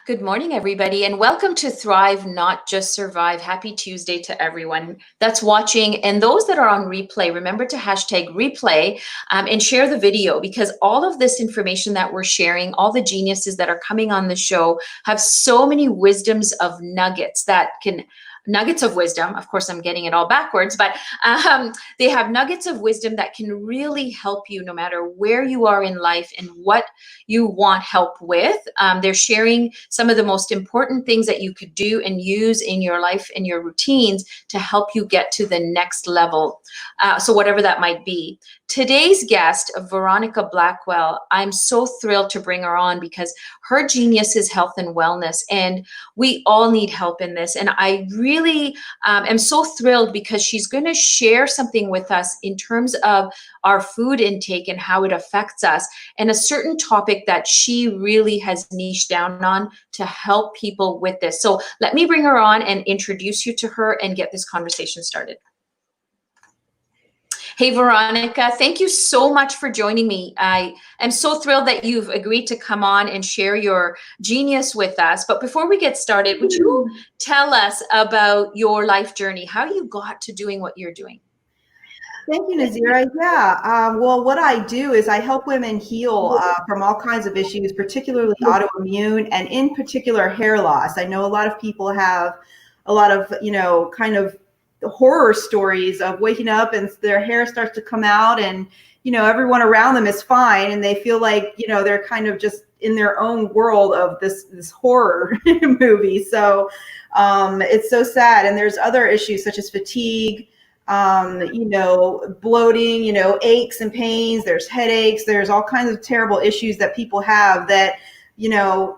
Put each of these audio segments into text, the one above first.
Good morning, everybody, and welcome to Thrive, Not Just Survive. Happy Tuesday to everyone that's watching, and those that are on replay. Remember to hashtag replay and share the video, because all of this information that we're sharing, all the geniuses that are coming on the show have so many wisdoms of nuggets nuggets of wisdom. Of course, I'm getting it all backwards, but they have nuggets of wisdom that can really help you no matter where you are in life and what you want help with. They're sharing some of the most important things that you could do and use in your life and your routines to help you get to the next level. So whatever that might be. Today's guest, Veronica Blackwell, I'm so thrilled to bring her on because her genius is health and wellness, and we all need help in this. And I really am so thrilled because she's going to share something with us in terms of our food intake and how it affects us, and a certain topic that she really has niched down on to help people with this. So let me bring her on and introduce you to her and get this conversation started. Hey, Veronica, thank you so much for joining me. I am so thrilled that you've agreed to come on and share your genius with us. But before we get started, would you tell us about your life journey, how you got to doing what you're doing? Thank you, Nazira. Yeah. Well, what I do is I help women heal from all kinds of issues, particularly autoimmune and in particular hair loss. I know a lot of people have a lot of, kind of horror stories of waking up and their hair starts to come out and, everyone around them is fine. And they feel like, they're kind of just in their own world of this horror movie. So it's so sad. And there's other issues such as fatigue, bloating, aches and pains, there's headaches, there's all kinds of terrible issues that people have that,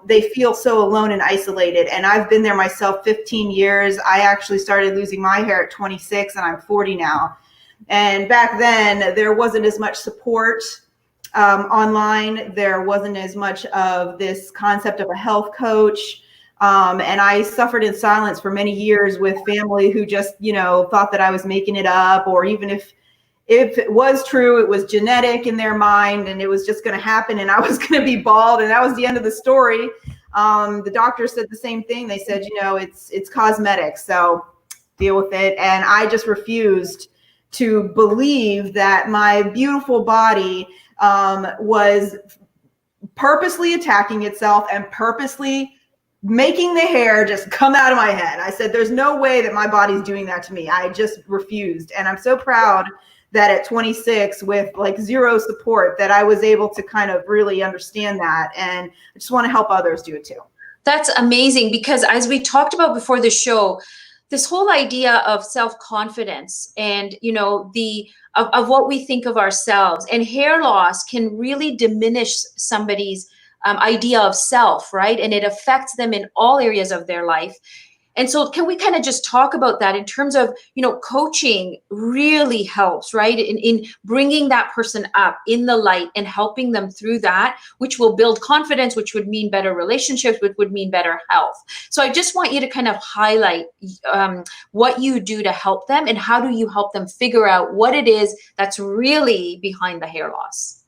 they feel so alone and isolated. And I've been there myself 15 years. I actually started losing my hair at 26 and I'm 40 now. And back then there wasn't as much support online. There wasn't as much of this concept of a health coach. And I suffered in silence for many years with family who just, thought that I was making it up, or even if it was true, it was genetic in their mind and it was just going to happen and I was going to be bald and that was the end of the story. The doctor said the same thing. They said, it's cosmetic, so deal with it. And I just refused to believe that my beautiful body was purposely attacking itself and purposely making the hair just come out of my head. I said, there's no way that my body's doing that to me. I just refused. And I'm so proud that at 26 with like zero support that I was able to kind of really understand that. And I just want to help others do it too. That's amazing, because as we talked about before the show, this whole idea of self-confidence and, of what we think of ourselves, and hair loss can really diminish somebody's idea of self, right? And it affects them in all areas of their life. And so can we kind of just talk about that in terms of, coaching really helps, right? In bringing that person up in the light and helping them through that, which will build confidence, which would mean better relationships, which would mean better health. So I just want you to kind of highlight what you do to help them, and how do you help them figure out what it is that's really behind the hair loss?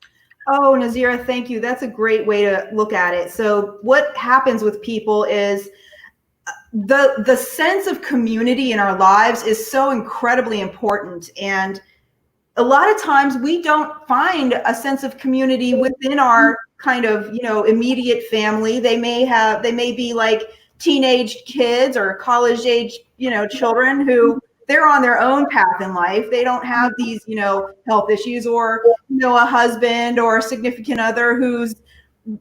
Oh, Nazira, thank you. That's a great way to look at it. So what happens with people is the sense of community in our lives is so incredibly important. And a lot of times we don't find a sense of community within our kind of, immediate family. They may be like teenage kids or college age, children who they're on their own path in life. They don't have these, health issues, or, a husband or a significant other who's,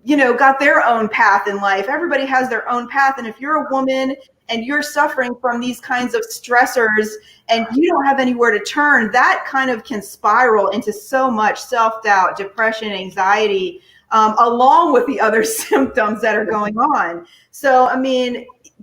got their own path in life. Everybody has their own path. And if you're a woman and you're suffering from these kinds of stressors and you don't have anywhere to turn, that kind of can spiral into so much self-doubt, depression, anxiety, along with the other symptoms that are going on. So,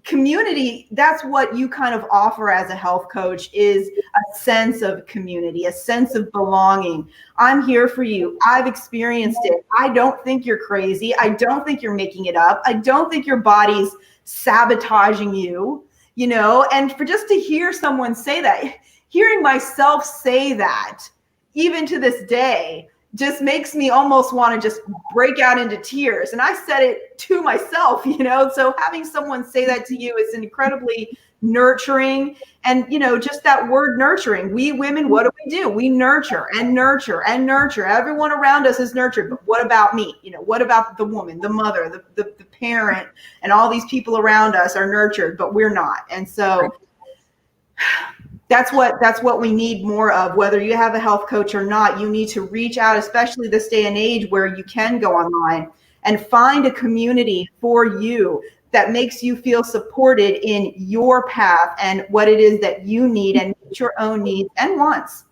community, that's what you kind of offer as a health coach, is a sense of community, a sense of belonging. I'm here for you. I've experienced it. I don't think you're crazy. I don't think you're making it up. I don't think your body's sabotaging you, and for just to hear someone say that, hearing myself say that, even to this day, just makes me almost want to just break out into tears. And I said it to myself, so having someone say that to you is incredibly nurturing. And, just that word nurturing, we women, what do? We nurture and nurture and nurture. Everyone around us is nurtured. But what about me? What about the woman, the mother, the parent, and all these people around us are nurtured, but we're not. And so that's what we need more of. Whether you have a health coach or not, you need to reach out, especially this day and age where you can go online and find a community for you that makes you feel supported in your path and what it is that you need and meet your own needs and wants.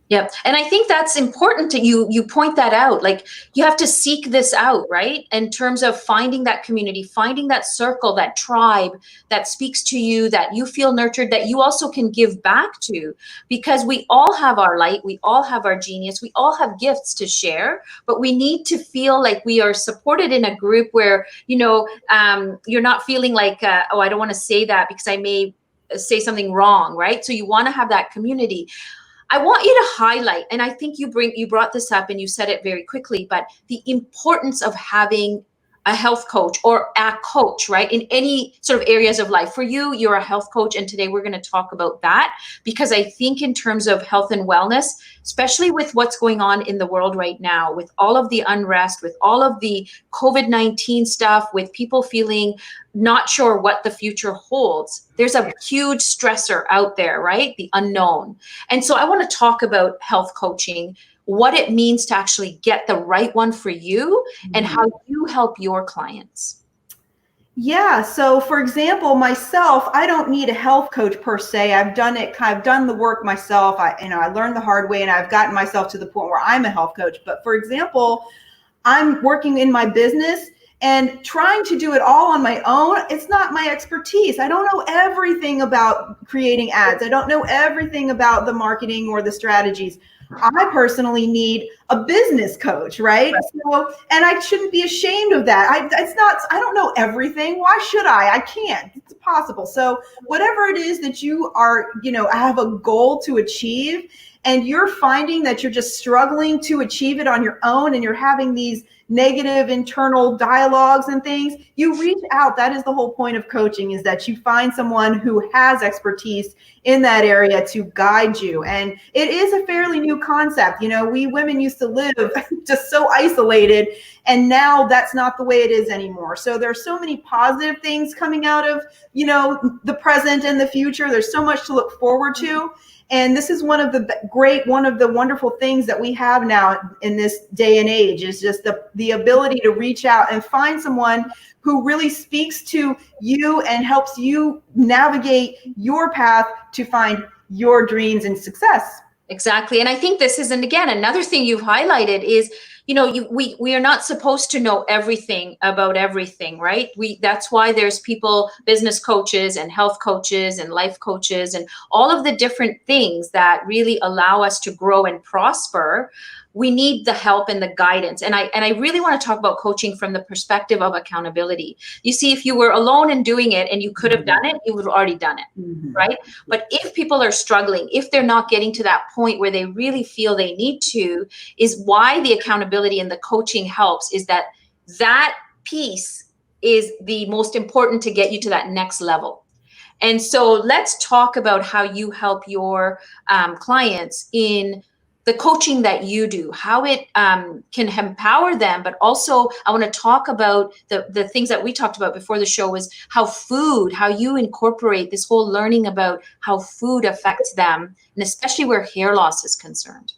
Yep. And I think that's important to you point that out. Like, you have to seek this out, right? In terms of finding that community, finding that circle, that tribe that speaks to you, that you feel nurtured, that you also can give back to, because we all have our light. We all have our genius. We all have gifts to share, but we need to feel like we are supported in a group where, you're not feeling like, oh, I don't want to say that because I may say something wrong, right? So you want to have that community. I want you to highlight, and I think you brought this up and you said it very quickly, but the importance of having a health coach or a coach, right? In any sort of areas of life. For you, you're a health coach, and today we're going to talk about that, because I think in terms of health and wellness, especially with what's going on in the world right now, with all of the unrest, with all of the COVID-19 stuff, with people feeling not sure what the future holds, there's a huge stressor out there, right? The unknown. And so I want to talk about health coaching, what it means to actually get the right one for you, and how you help your clients. Yeah. So for example, myself, I don't need a health coach per se. I've done the work myself. I learned the hard way, and I've gotten myself to the point where I'm a health coach. But for example, I'm working in my business and trying to do it all on my own. It's not my expertise. I don't know everything about creating ads. I don't know everything about the marketing or the strategies. I personally need a business coach, right? So, and I shouldn't be ashamed of that. I don't know everything. Why should I? I can't. It's impossible. So whatever it is that you are, have a goal to achieve, and you're finding that you're just struggling to achieve it on your own, and you're having these negative internal dialogues and things, you reach out. That is the whole point of coaching, is that you find someone who has expertise in that area to guide you. And it is a fairly new concept. We women used to live just so isolated, and now that's not the way it is anymore. So there's so many positive things coming out of, the present and the future. There's so much to look forward to. And this is one of the wonderful things that we have now in this day and age, is just the ability to reach out and find someone who really speaks to you and helps you navigate your path to find your dreams and success. Exactly. And I think this is, and again, another thing you've highlighted is, we are not supposed to know everything about everything, right? That's why there's people, business coaches and health coaches and life coaches, and all of the different things that really allow us to grow and prosper. We need the help and the guidance. And I really want to talk about coaching from the perspective of accountability. You see, if you were alone and doing it and you could have done it, you would have already done it, right? But if people are struggling, if they're not getting to that point where they really feel they need to, is why the accountability and the coaching helps, is that piece is the most important to get you to that next level. And so let's talk about how you help your clients in the coaching that you do, how it can empower them. But also I want to talk about the things that we talked about before the show, is how you incorporate this whole learning about how food affects them, and especially where hair loss is concerned.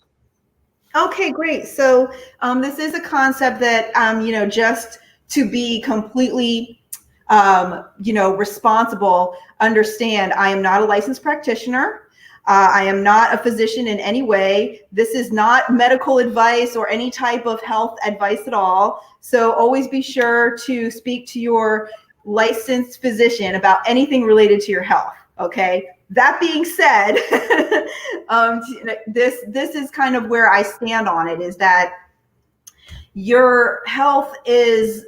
Okay, great. So this is a concept that, just to be completely, responsible, understand, I am not a licensed practitioner. I am not a physician in any way. This is not medical advice or any type of health advice at all. So always be sure to speak to your licensed physician about anything related to your health. Okay. That being said, this is kind of where I stand on it, is that your health is,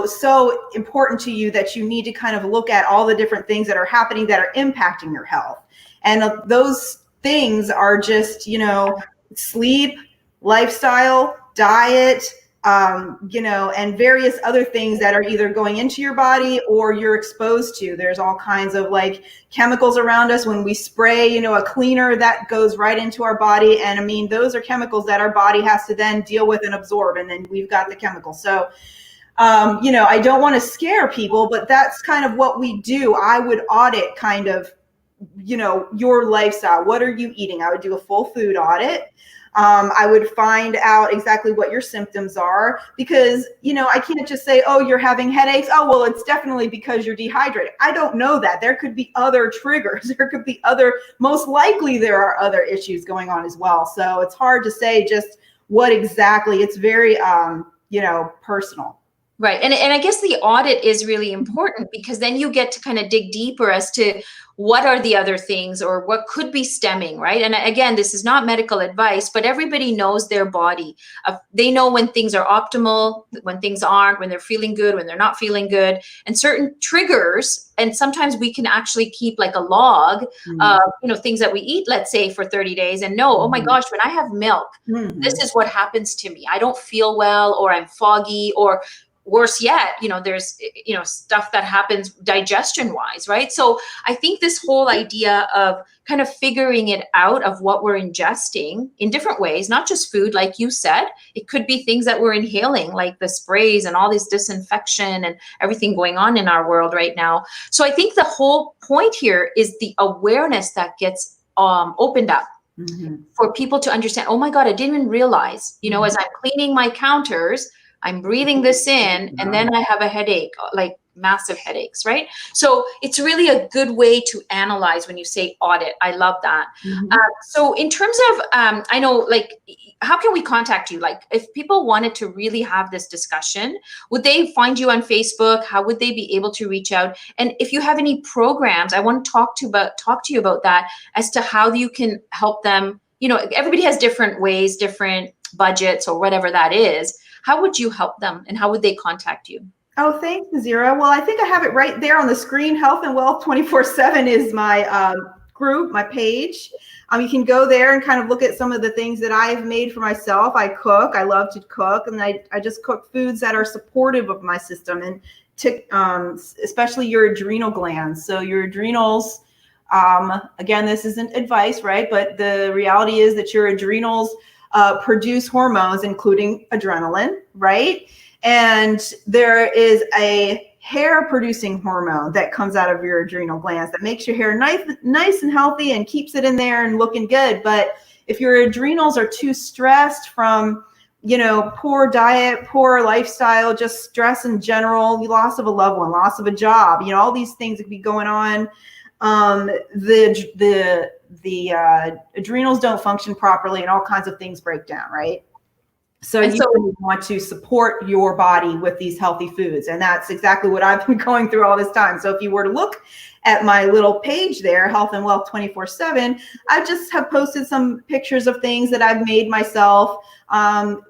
so important to you that you need to kind of look at all the different things that are happening that are impacting your health. And those things are just, sleep, lifestyle, diet, and various other things that are either going into your body or you're exposed to. There's all kinds of like chemicals around us. When we spray, a cleaner, that goes right into our body. And I mean, those are chemicals that our body has to then deal with and absorb. And then we've got the chemicals. So, I don't want to scare people, but that's kind of what we do. I would audit kind of, your lifestyle. What are you eating? I would do a full food audit. I would find out exactly what your symptoms are, because, I can't just say, oh, you're having headaches. Oh, well, it's definitely because you're dehydrated. I don't know that. There could be other triggers. There could be most likely there are other issues going on as well. So it's hard to say just what exactly. It's very, personal. Right. And I guess the audit is really important, because then you get to kind of dig deeper as to what are the other things or what could be stemming, right? And again, this is not medical advice, but everybody knows their body. They know when things are optimal, when things aren't, when they're feeling good, when they're not feeling good, and certain triggers. And sometimes we can actually keep like a log of, things that we eat, let's say for 30 days and know, oh my gosh, when I have milk, this is what happens to me. I don't feel well, or I'm foggy, or worse yet, there's, stuff that happens digestion wise, right? So I think this whole idea of kind of figuring it out of what we're ingesting in different ways, not just food, like you said, it could be things that we're inhaling, like the sprays and all this disinfection and everything going on in our world right now. So I think the whole point here is the awareness that gets opened up. For people to understand, oh my God, I didn't even realize, as I'm cleaning my counters, I'm breathing this in, and then I have a headache, like massive headaches, right? So it's really a good way to analyze when you say audit. I love that. So in terms of, I know, like, how can we contact you? Like, if people wanted to really have this discussion, would they find you on Facebook? How would they be able to reach out? And if you have any programs, I want to talk to you about that, as to how you can help them. Everybody has different ways, different budgets, or whatever that is. How would you help them, and how would they contact you? Oh, thanks, Nazira. Well, I think I have it right there on the screen. Health and Wealth 24/7 is my group, my page. You can go there and kind of look at some of the things that I've made for myself. I cook. I love to cook, and I just cook foods that are supportive of my system, and especially your adrenal glands. So your adrenals, again, this isn't advice, right? But the reality is that your adrenals produce hormones, including adrenaline, right? And there is a hair producing hormone that comes out of your adrenal glands that makes your hair nice and healthy and keeps it in there and looking good. But if your adrenals are too stressed from, poor diet, poor lifestyle, just stress in general, loss of a loved one, loss of a job, all these things that could be going on, the adrenals don't function properly, and all kinds of things break down, right? So you really want to support your body with these healthy foods. And that's exactly what I've been going through all this time. So if you were to look at my little page there, Health and Wealth 24/7, I just have posted some pictures of things that I've made myself.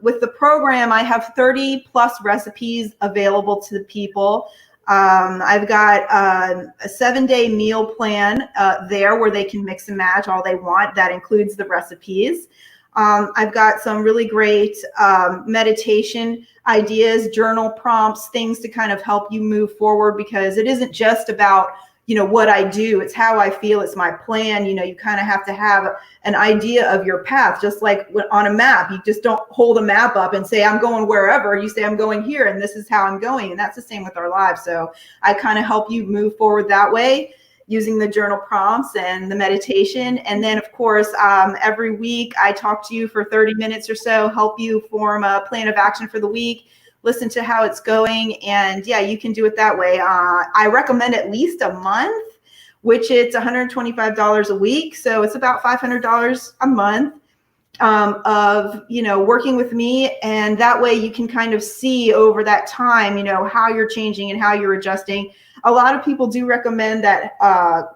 With the program, I have 30 plus recipes available to the people. I've got a 7-day meal plan there where they can mix and match all they want. That includes the recipes. I've got some really great meditation ideas, journal prompts, things to kind of help you move forward, because it isn't just about, what I do. It's how I feel. It's my plan. You kind of have to have an idea of your path, just like on a map. You just don't hold a map up and say, I'm going wherever. You say, I'm going here, and this is how I'm going. And that's the same with our lives. So I kind of help you move forward that way, using the journal prompts and the meditation. And then, of course, every week I talk to you for 30 minutes or so, help you form a plan of action for the week, listen to how it's going. And yeah, you can do it that way. I recommend at least a month, which it's $125 a week. So it's about $500 a month of, working with me. And that way you can kind of see over that time, how you're changing and how you're adjusting. A lot of people do recommend that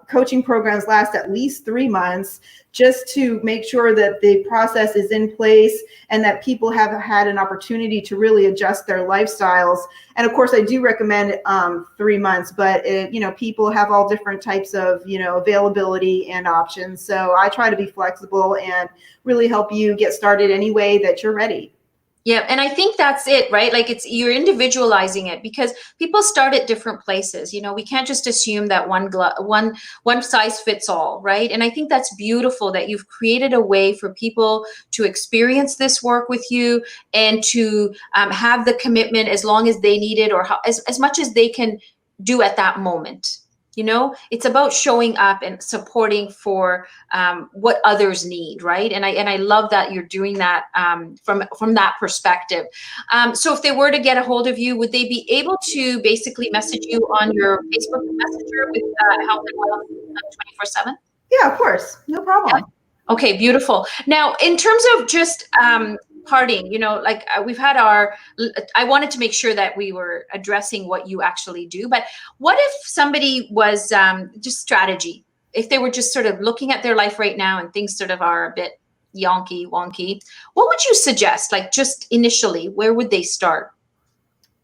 coaching programs last at least 3 months, just to make sure that the process is in place and that people have had an opportunity to really adjust their lifestyles. And of course, I do recommend 3 months, but people have all different types of availability and options. So I try to be flexible and really help you get started any way that you're ready. Yeah, and I think that's it, right? Like you're individualizing it because people start at different places. We can't just assume that one size fits all, right? And I think that's beautiful that you've created a way for people to experience this work with you and to have the commitment as long as they need it, or as much as they can do at that moment. It's about showing up and supporting for what others need, right? And I love that you're doing that from that perspective. So if they were to get a hold of you, would they be able to basically message you on your Facebook Messenger with Health and Wealth 24/7? Yeah, of course, no problem. Yeah. Okay, beautiful. Now, in terms of just parting, we've had I wanted to make sure that we were addressing what you actually do, but what if somebody was just strategy, if they were just sort of looking at their life right now and things sort of are a bit wonky, what would you suggest? Like just initially, where would they start?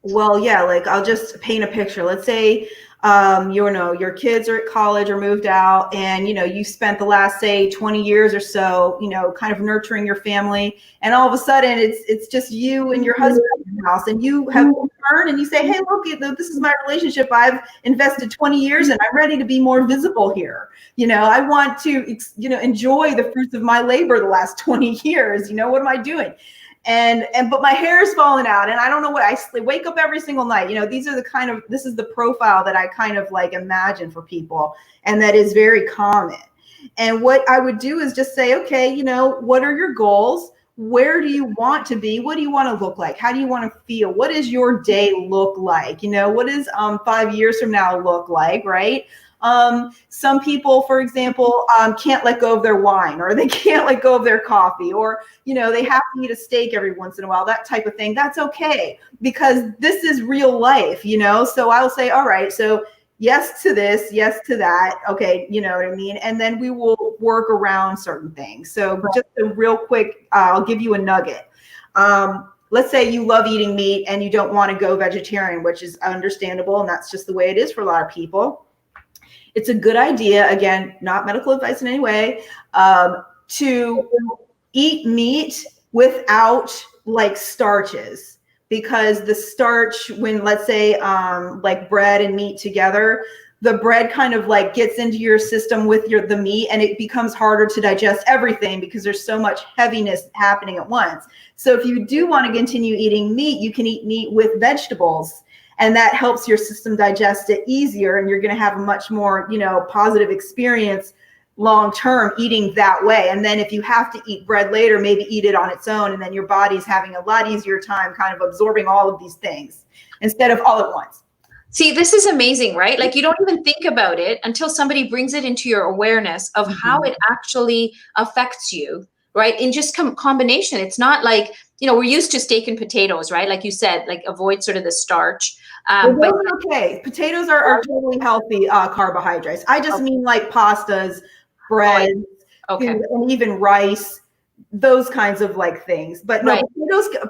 Well, yeah, like I'll just paint a picture. Let's say your kids are at college or moved out, and you spent the last, say, 20 years or so, kind of nurturing your family, and all of a sudden it's just you and your husband in the house, and you have a turn and you say, hey, look, this is my relationship. I've invested 20 years and I'm ready to be more visible here. I want to enjoy the fruits of my labor the last 20 years. What am I doing? But my hair is falling out and I don't know what. I wake up every single night. This is the profile that I kind of like imagine for people, and that is very common. And what I would do is just say, okay, what are your goals? Where do you want to be? What do you want to look like? How do you want to feel? What does your day look like? What does 5 years from now look like, right? Some people, for example, can't let go of their wine, or they can't let go of their coffee, or, they have to eat a steak every once in a while, that type of thing. That's okay, because this is real life, So I'll say, all right, so yes to this, yes to that. Okay. You know what I mean? And then we will work around certain things. So just a real quick, I'll give you a nugget. Let's say you love eating meat and you don't want to go vegetarian, which is understandable. And that's just the way it is for a lot of people. It's a good idea, again, not medical advice in any way, to eat meat without like starches, because the starch, when let's say like bread and meat together, the bread kind of like gets into your system with the meat, and it becomes harder to digest everything because there's so much heaviness happening at once. So if you do want to continue eating meat, you can eat meat with vegetables. And that helps your system digest it easier. And you're going to have a much more, positive experience long-term eating that way. And then if you have to eat bread later, maybe eat it on its own. And then your body's having a lot easier time kind of absorbing all of these things instead of all at once. See, this is amazing, right? Like you don't even think about it until somebody brings it into your awareness of how it actually affects you, right? In just combination. It's not like, we're used to steak and potatoes, right? Like you said, like avoid sort of the starch. But okay, potatoes are totally healthy carbohydrates. I just mean like pastas, bread, and even rice, those kinds of like things. But no,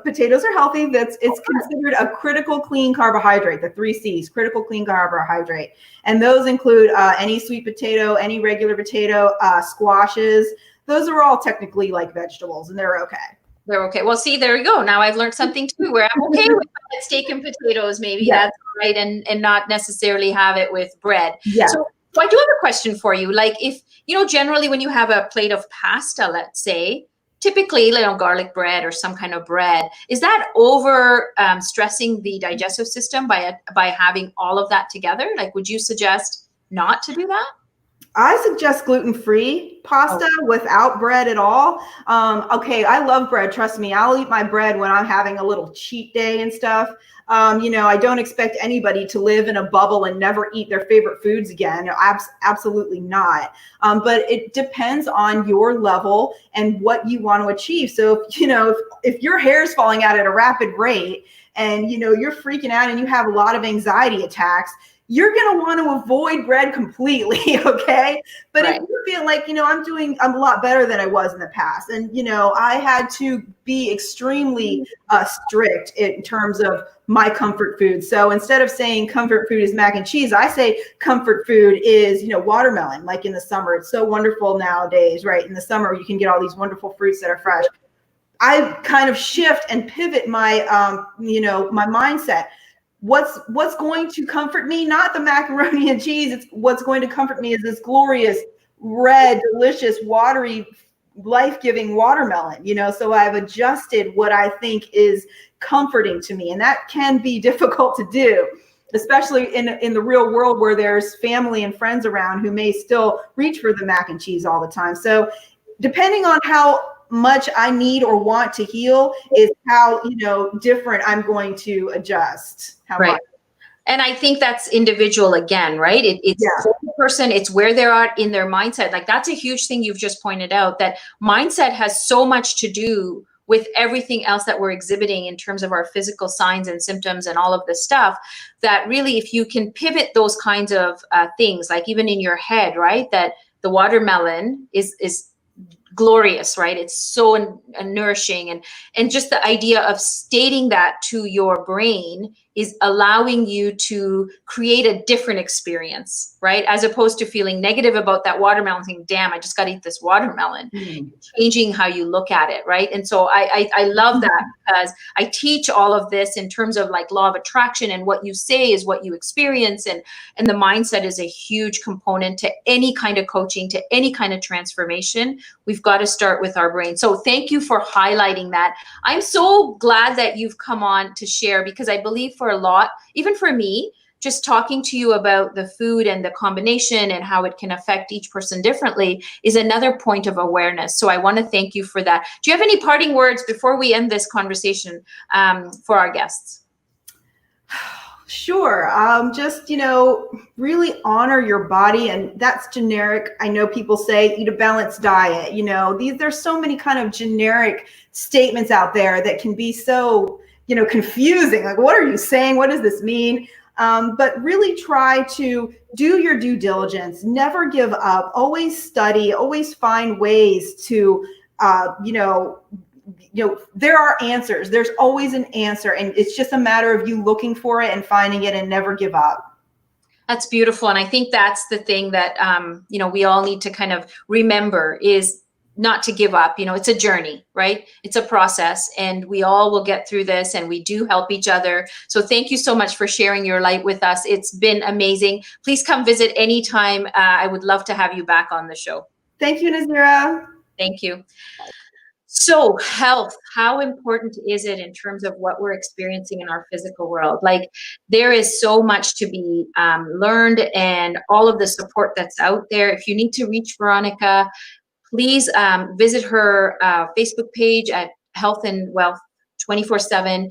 potatoes are healthy. It's considered a critical clean carbohydrate, the 3 C's, critical clean carbohydrate. And those include any sweet potato, any regular potato, squashes. Those are all technically like vegetables, and they're okay. They're okay. Well, see, there you go. Now I've learned something too, where I'm okay with steak and potatoes. Maybe that's right, and not necessarily have it with bread. Yeah. So I do have a question for you. Like if, generally when you have a plate of pasta, let's say, typically, garlic bread or some kind of bread, is that over stressing the digestive system by having all of that together? Like, would you suggest not to do that? I suggest gluten-free pasta without bread at all. Okay, I love bread. Trust me, I'll eat my bread when I'm having a little cheat day and stuff. I don't expect anybody to live in a bubble and never eat their favorite foods again. Absolutely not. But it depends on your level and what you want to achieve. So, if your hair is falling out at a rapid rate and, you're freaking out and you have a lot of anxiety attacks, you're going to want to avoid bread completely. Okay. But Right. if you feel like, I'm a lot better than I was in the past. And, I had to be extremely strict in terms of my comfort food. So instead of saying comfort food is mac and cheese, I say comfort food is, watermelon. Like in the summer, it's so wonderful nowadays, right? In the summer, you can get all these wonderful fruits that are fresh. I kind of shift and pivot my, my mindset. What's going to comfort me? Not the macaroni and cheese. It's what's going to comfort me is this glorious, red, delicious, watery, life-giving watermelon. So I've adjusted what I think is comforting to me, and that can be difficult to do, especially in the real world where there's family and friends around who may still reach for the mac and cheese all the time. So depending on how much I need or want to heal is how, different I'm going to adjust. How Right. much. And I think that's individual again, right? It's for the person, it's where they are in their mindset. Like that's a huge thing you've just pointed out, that mindset has so much to do with everything else that we're exhibiting in terms of our physical signs and symptoms and all of this stuff, that really, if you can pivot those kinds of things, like even in your head, right? That the watermelon is glorious, right? It's so nourishing, and just the idea of stating that to your brain is allowing you to create a different experience, right? As opposed to feeling negative about that watermelon, thinking, damn, I just got to eat this watermelon. Changing how you look at it, right? And so I love that, because I teach all of this in terms of like law of attraction, and what you say is what you experience, and the mindset is a huge component to any kind of coaching, to any kind of transformation. We've got to start with our brain. So thank you for highlighting that. I'm so glad that you've come on to share, because I believe for a lot, even for me, just talking to you about the food and the combination and how it can affect each person differently is another point of awareness. So I want to thank you for that. Do you have any parting words before we end this conversation for our guests? Sure. Just, really honor your body. And that's generic. I know people say eat a balanced diet. There's so many kind of generic statements out there that can be so, confusing. Like, what are you saying? What does this mean? But really try to do your due diligence. Never give up. Always study. Always find ways to, there are answers. There's always an answer. And it's just a matter of you looking for it and finding it, and never give up. That's beautiful. And I think that's the thing that, we all need to kind of remember, is not to give up. It's a journey, right? It's a process, and we all will get through this, and we do help each other. So thank you so much for sharing your light with us. It's been amazing. Please come visit anytime. I would love to have you back on the show. Thank you, Nazira. Thank you. So health, how important is it in terms of what we're experiencing in our physical world? Like, there is so much to be learned, and all of the support that's out there. If you need to reach Veronica, please visit her Facebook page at Health and Wealth 24/7.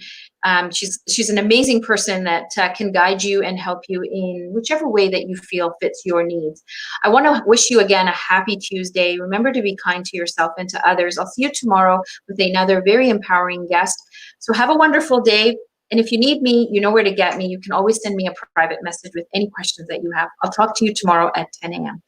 She's an amazing person that can guide you and help you in whichever way that you feel fits your needs. I want to wish you again a happy Tuesday. Remember to be kind to yourself and to others. I'll see you tomorrow with another very empowering guest. So have a wonderful day. And if you need me, you know where to get me. You can always send me a private message with any questions that you have. I'll talk to you tomorrow at 10 a.m.